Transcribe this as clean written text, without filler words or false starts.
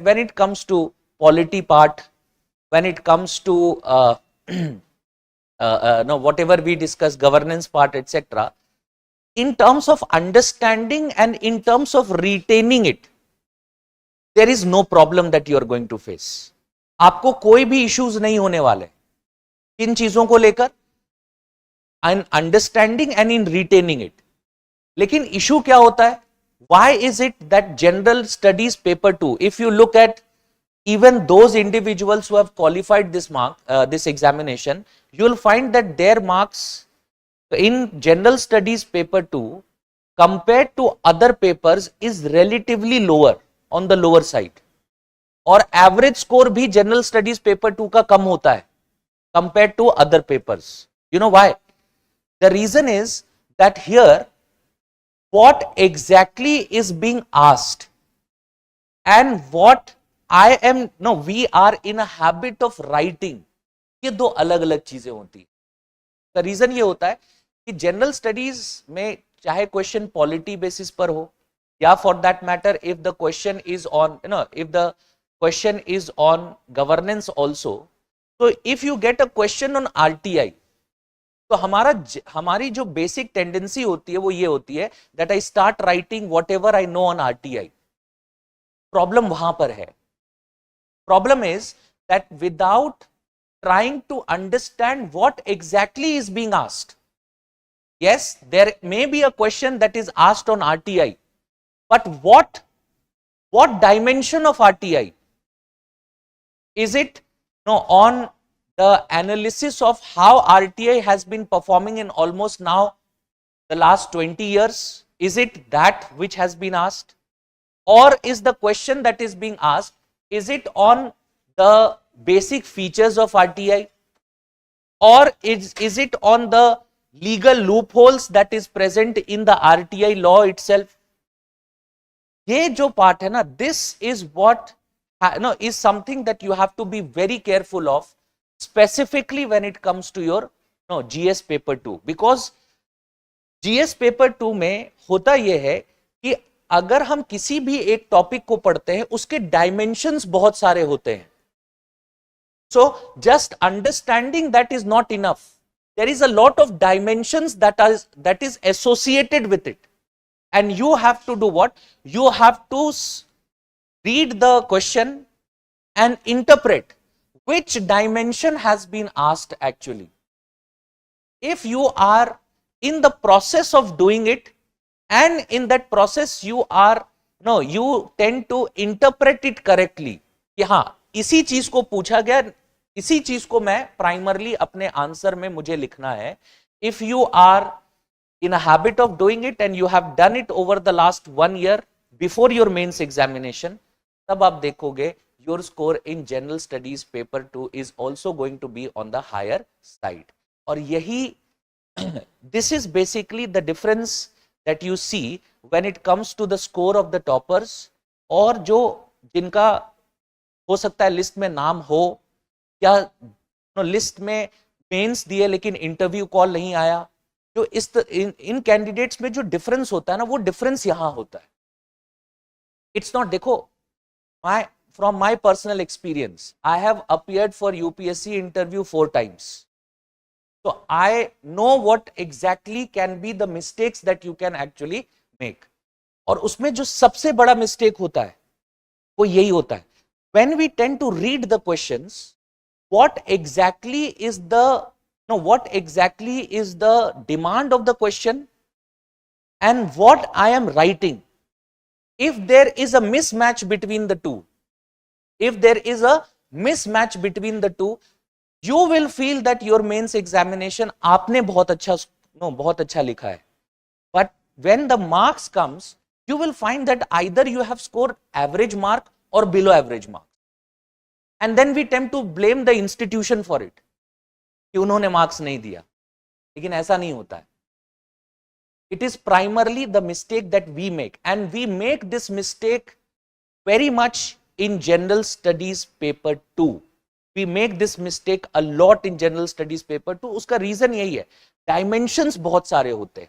when it comes to polity part, when it comes to no, whatever we discuss, governance part, etc., in terms of understanding and in terms of retaining it, there is no problem that you are going to face. आपको कोई भी issues नहीं होने वाले इन चीजों को लेकर, in understanding and in retaining it. लेकिन issue क्या होता है? Why is it that general studies paper 2, if you look at even those individuals who have qualified this this examination, you will find that their marks in general studies paper 2 compared to other papers is relatively lower, on the lower side. और average score भी general studies paper 2 का कम होता है compared to other papers. You know why? The reason is that here what exactly is being asked and what we are in a habit of writing, ये दो अलग अलग चीजें होती है. The reason ये होता है कि जनरल स्टडीज में चाहे क्वेश्चन पॉलिटी बेसिस पर हो, या for that matter if the question is on if the question is on governance also, तो if you get a question on RTI, तो हमारी जो बेसिक टेंडेंसी होती है वो ये होती है that I start writing what ever I know on RTI. Problem वहां पर है. Problem is that without trying to understand what exactly is being asked. Yes, there may be a question that is asked on RTI, but what dimension of RTI? Is it on the analysis of how RTI has been performing in almost now the last 20 years? Is it that which has been asked? Or is the question that is being asked, is it on the basic features of RTI, or is it on the legal loopholes that is present in the RTI law itself? ये जो part है ना, this is what is something that you have to be very careful of, specifically when it comes to your GS paper 2, because GS paper 2 में होता ये है कि अगर हम किसी भी एक टॉपिक को पढ़ते हैं उसके डायमेंशंस बहुत सारे होते हैं. So just understanding that is not enough. There is a lot of dimensions that is associated with it, and you have to do what? You have to read the question and interpret which dimension has been asked actually. If you are in the process of doing it, and in that process you tend to interpret it correctly, कि हाँ इसी चीज को पूछा गया, इसी चीज को मैं प्राइमरली अपने आंसर में मुझे लिखना है. If you are in a habit of doing it and you have done it over the last 1 year before your mains examination, तब आप देखोगे your score in general studies paper 2 is also going to be on the higher side. और यही this is basically the difference that you see when it comes to the score of the toppers, और जो जिनका हो सकता है list में नाम हो, या लिस्ट में मेंस दिए लेकिन इंटरव्यू कॉल नहीं आया, जो इन कैंडिडेट्स में जो डिफरेंस होता है ना, वो डिफरेंस यहां होता है. इट्स नॉट, देखो from my personal experience, I have appeared for UPSC interview 4 times, so I know what exactly can be the mistakes that you can actually make. और उसमें जो सबसे बड़ा मिस्टेक होता है वो यही होता है, when we tend to read the questions, what exactly is the demand of the question and what I am writing. If there is a mismatch between the two, you will feel that your mains examination आपने बहुत अच्छा लिखा है, but when the marks comes, you will find that either you have scored average mark or below average mark, and then we tend to blame the institution for it कि उन्होंने marks नहीं दिया. लेकिन ऐसा नहीं होता है. It is primarily the mistake that we make, and we make this mistake very much in general studies paper 2. We make this mistake a lot in general studies paper 2. उसका रीजन यही है, डायमेंशंस बहुत सारे होते हैं.